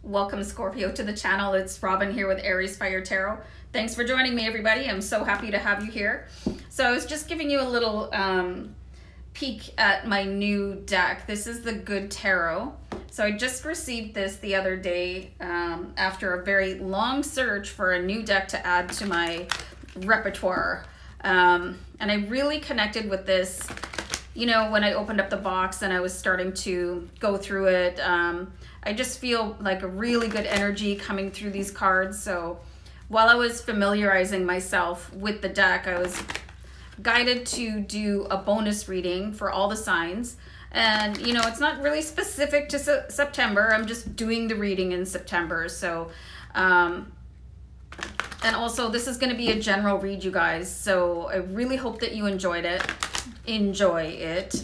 Welcome Scorpio to the channel. It's Robin here with AriesFireTarot. Thanks for joining me, everybody. I'm so happy to have you here. So I was just giving you a little peek at my new deck. This is the Good Tarot. So I just received this the other day after a very long search for a new deck to add to my repertoire. And I really connected with this, you know, when I opened up the box and I was starting to go through it. I just feel like a really good energy coming through these cards. So while I was familiarizing myself with the deck, I was guided to do a bonus reading for all the signs. And, you know, it's not really specific to September. I'm just doing the reading in September. So, and also this is going to be a general read, you guys. So I really hope that you enjoy it.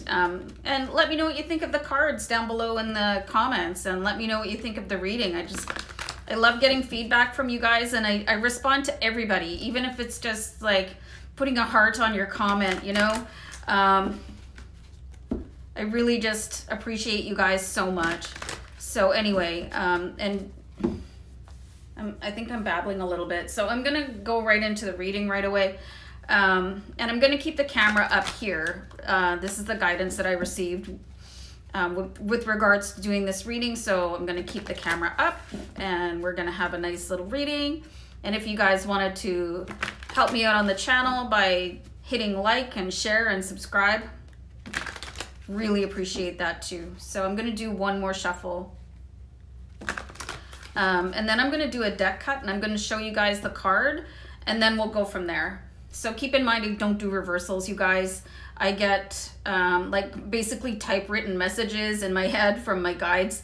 And let me know what you think of the cards down below in the comments, and let me know what you think of the reading. I love getting feedback from you guys, and I respond to everybody, even if it's just like putting a heart on your comment, you know. I really just appreciate you guys so much. So anyway, and I think I'm babbling a little bit, so I'm gonna go right into the reading right away. And I'm going to keep the camera up here. This is the guidance that I received with regards to doing this reading. So I'm going to keep the camera up and we're going to have a nice little reading. And if you guys wanted to help me out on the channel by hitting like and share and subscribe, really appreciate that too. So I'm going to do one more shuffle. And then I'm going to do a deck cut, and I'm going to show you guys the card, and then we'll go from there. So keep in mind, I don't do reversals, you guys. I get like basically typewritten messages in my head from my guides.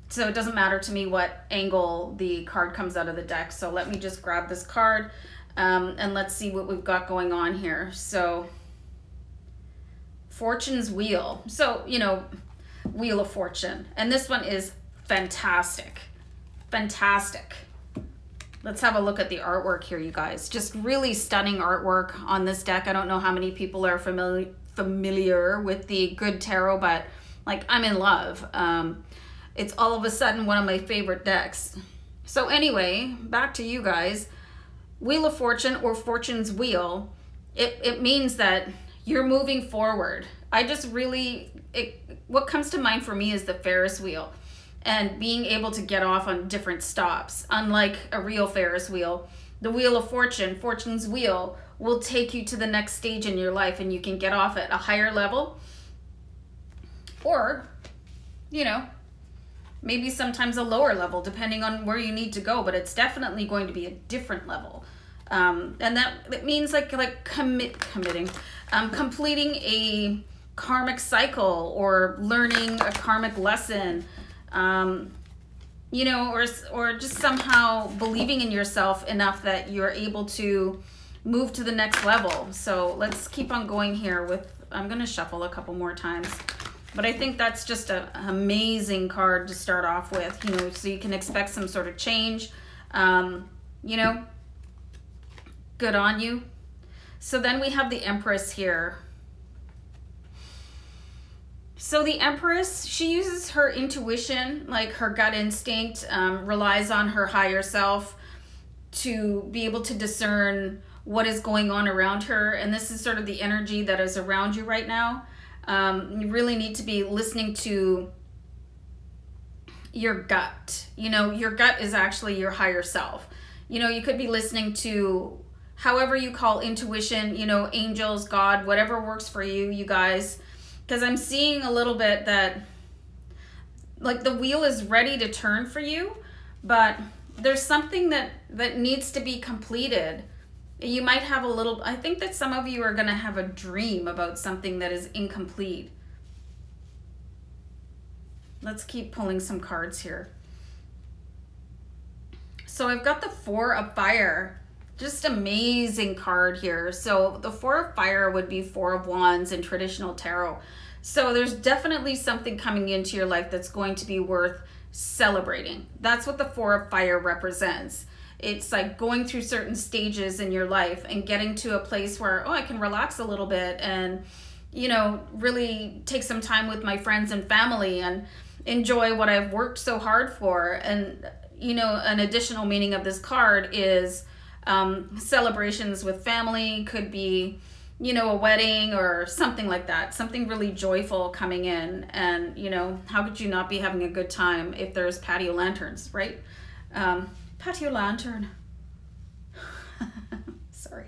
So it doesn't matter to me what angle the card comes out of the deck. So let me just grab this card and let's see what we've got going on here. So Fortune's Wheel. So, you know, Wheel of Fortune. And this one is fantastic. Fantastic. Let's have a look at the artwork here, you guys. Just really stunning artwork on this deck. I don't know how many people are familiar with the Good Tarot, but like, I'm in love. It's all of a sudden one of my favorite decks. So anyway, back to you guys. Wheel of Fortune, or Fortune's Wheel, it means that you're moving forward. What comes to mind for me is the Ferris wheel, and being able to get off on different stops. Unlike a real Ferris wheel, the Wheel of Fortune, Fortune's Wheel, will take you to the next stage in your life, and you can get off at a higher level, or, you know, maybe sometimes a lower level, depending on where you need to go, but it's definitely going to be a different level. And that means completing a karmic cycle, or learning a karmic lesson, you know, or just somehow believing in yourself enough that you're able to move to the next level. So let's keep on going here with, I'm going to shuffle a couple more times, but I think that's just an amazing card to start off with, you know, so you can expect some sort of change, you know, good on you. So then we have the Empress here. So the Empress, she uses her intuition, like her gut instinct, relies on her higher self to be able to discern what is going on around her. And this is sort of the energy that is around you right now. You really need to be listening to your gut. You know, your gut is actually your higher self. You know, you could be listening to however you call intuition, you know, angels, God, whatever works for you, you guys. Because I'm seeing a little bit that, like, the wheel is ready to turn for you, but there's something that needs to be completed. You might have a little, I think that some of you are going to have a dream about something that is incomplete. Let's keep pulling some cards here. So I've got the Four of Fire. Just amazing card here. So the Four of Fire would be Four of Wands in traditional tarot. So there's definitely something coming into your life that's going to be worth celebrating. That's what the Four of Fire represents. It's like going through certain stages in your life and getting to a place where, oh, I can relax a little bit and, you know, really take some time with my friends and family and enjoy what I've worked so hard for. And you know, an additional meaning of this card is celebrations with family, could be, you know, a wedding or something like that, something really joyful coming in. And, you know, how could you not be having a good time if there's patio lanterns, right? Patio lantern. Sorry.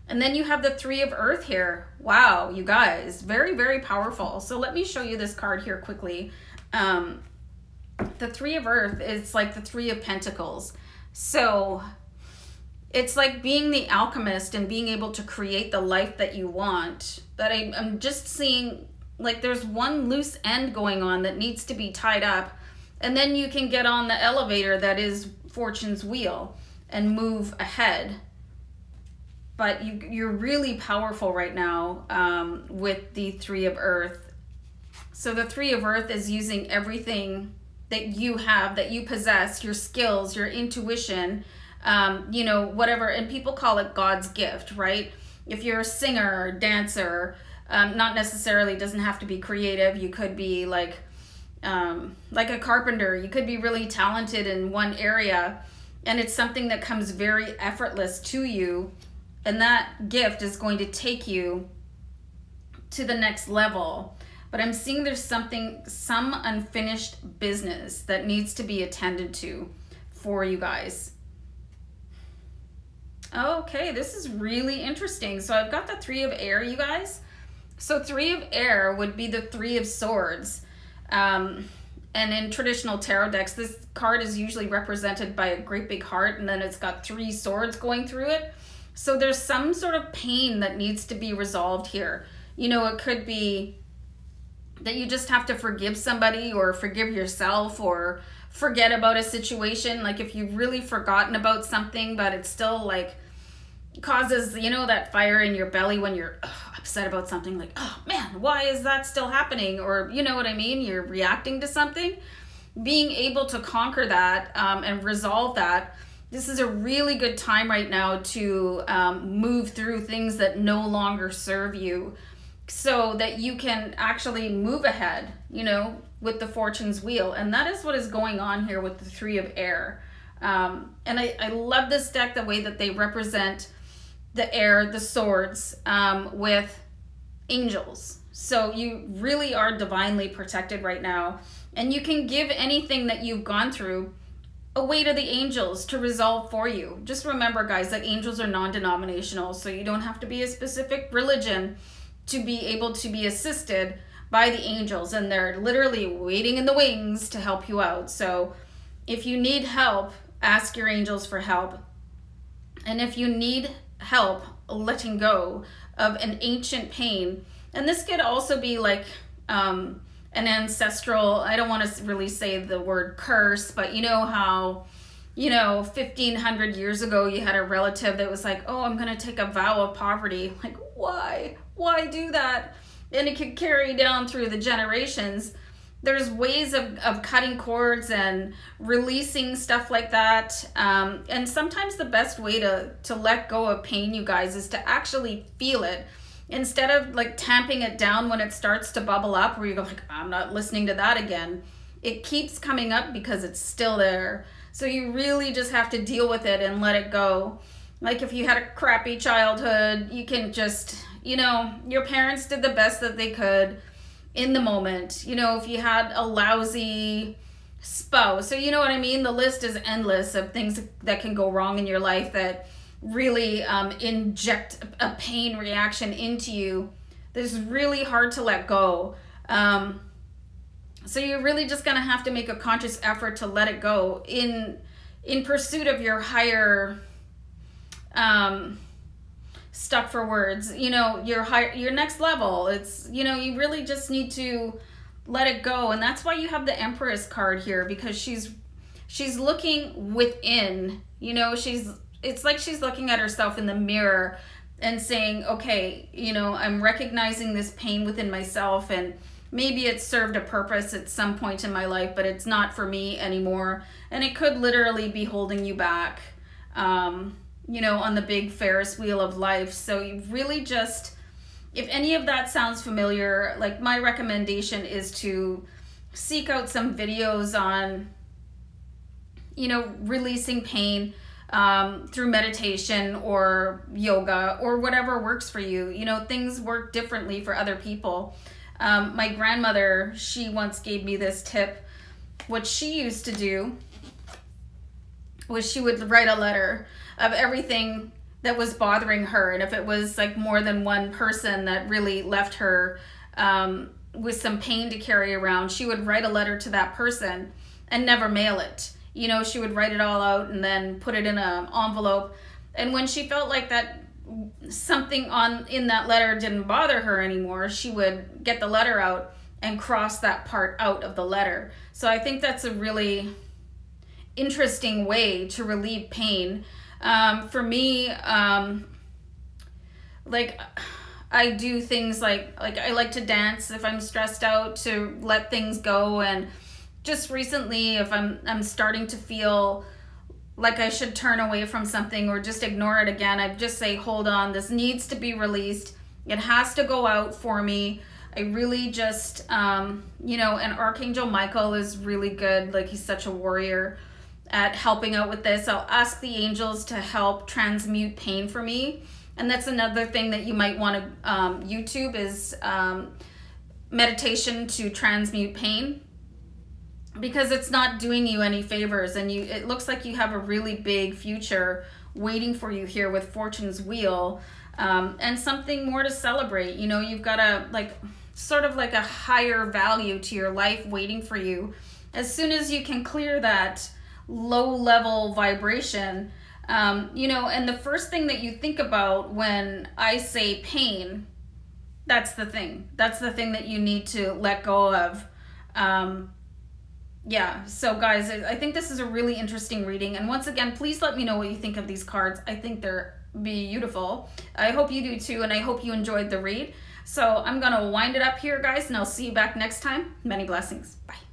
And then you have the Three of Earth here. Wow, you guys, very, very powerful. So let me show you this card here quickly. The Three of Earth is like the Three of Pentacles. So it's like being the alchemist and being able to create the life that you want. That I'm just seeing like there's one loose end going on that needs to be tied up. And then you can get on the elevator that is Fortune's wheel and move ahead. But you're really powerful right now with the Three of Earth. So the Three of Earth is using everything that you have, that you possess, your skills, your intuition, you know, whatever. And people call it God's gift, right? If you're a singer or dancer, not necessarily doesn't have to be creative. You could be like a carpenter. You could be really talented in one area, and it's something that comes very effortless to you. And that gift is going to take you to the next level. But I'm seeing there's some unfinished business that needs to be attended to for you guys. Okay, this is really interesting. So I've got the Three of Air, you guys. So Three of Air would be the Three of Swords. And in traditional tarot decks, this card is usually represented by a great big heart, and then it's got three swords going through it. So there's some sort of pain that needs to be resolved here. You know, it could be that you just have to forgive somebody or forgive yourself or forget about a situation. Like if you've really forgotten about something, but it still like causes, you know, that fire in your belly when you're upset about something, like, oh man, why is that still happening? Or you know what I mean? You're reacting to something. Being able to conquer that and resolve that. This is a really good time right now to move through things that no longer serve you, so that you can actually move ahead, you know, with the Fortune's wheel. And that is what is going on here with the Three of Air. And I love this deck, the way that they represent the air, the swords, with angels. So you really are divinely protected right now. And you can give anything that you've gone through away to the angels to resolve for you. Just remember, guys, that angels are non-denominational, so you don't have to be a specific religion to be able to be assisted by the angels, and they're literally waiting in the wings to help you out. So if you need help, ask your angels for help. And if you need help letting go of an ancient pain, and this could also be like an ancestral, I don't want to really say the word curse, but you know how, you know, 1500 years ago you had a relative that was like, oh, I'm going to take a vow of poverty. Like, why do that? And it could carry down through the generations. There's ways of cutting cords and releasing stuff like that. And sometimes the best way to let go of pain, you guys, is to actually feel it. Instead of like tamping it down when it starts to bubble up, where you go like, I'm not listening to that again. It keeps coming up because it's still there. So you really just have to deal with it and let it go. Like if you had a crappy childhood, you can just, you know, your parents did the best that they could in the moment. You know, if you had a lousy spouse, so you know what I mean? The list is endless of things that can go wrong in your life that really inject a pain reaction into you that is really hard to let go. So you're really just gonna have to make a conscious effort to let it go in pursuit of your higher, stuck for words, you know, your next level. It's, you know, you really just need to let it go. And that's why you have the Empress card here, because she's looking within, you know, it's like she's looking at herself in the mirror and saying, okay, you know, I'm recognizing this pain within myself, and maybe it served a purpose at some point in my life, but it's not for me anymore. And it could literally be holding you back, you know, on the big Ferris wheel of life. So you really just, if any of that sounds familiar, like my recommendation is to seek out some videos on you know, releasing pain through meditation or yoga or whatever works for you. You know, things work differently for other people. My grandmother, she once gave me this tip. What she used to do was she would write a letter of everything that was bothering her. And if it was like more than one person that really left her with some pain to carry around, she would write a letter to that person and never mail it. You know, she would write it all out and then put it in an envelope. And when she felt like that something in that letter didn't bother her anymore, she would get the letter out and cross that part out of the letter. So I think that's a really interesting way to relieve pain. For me, like I do things like I like to dance if I'm stressed out to let things go. And just recently, if I'm starting to feel like I should turn away from something or just ignore it again, I just say, hold on, this needs to be released. It has to go out for me. I really just, you know, and Archangel Michael is really good. Like, he's such a warrior at helping out with this. I'll ask the angels to help transmute pain for me. And that's another thing that you might want to YouTube is meditation to transmute pain, because it's not doing you any favors. And it looks like you have a really big future waiting for you here with Fortune's Wheel, and something more to celebrate. You know, you've got a sort of like a higher value to your life waiting for you. As soon as you can clear that low level vibration, you know, and the first thing that you think about when I say pain, that's the thing that you need to let go of. Yeah, so guys, I think this is a really interesting reading. And once again, please let me know what you think of these cards. I think they're beautiful. I hope you do too, and I hope you enjoyed the read. So I'm going to wind it up here, guys, and I'll see you back next time. Many blessings. Bye.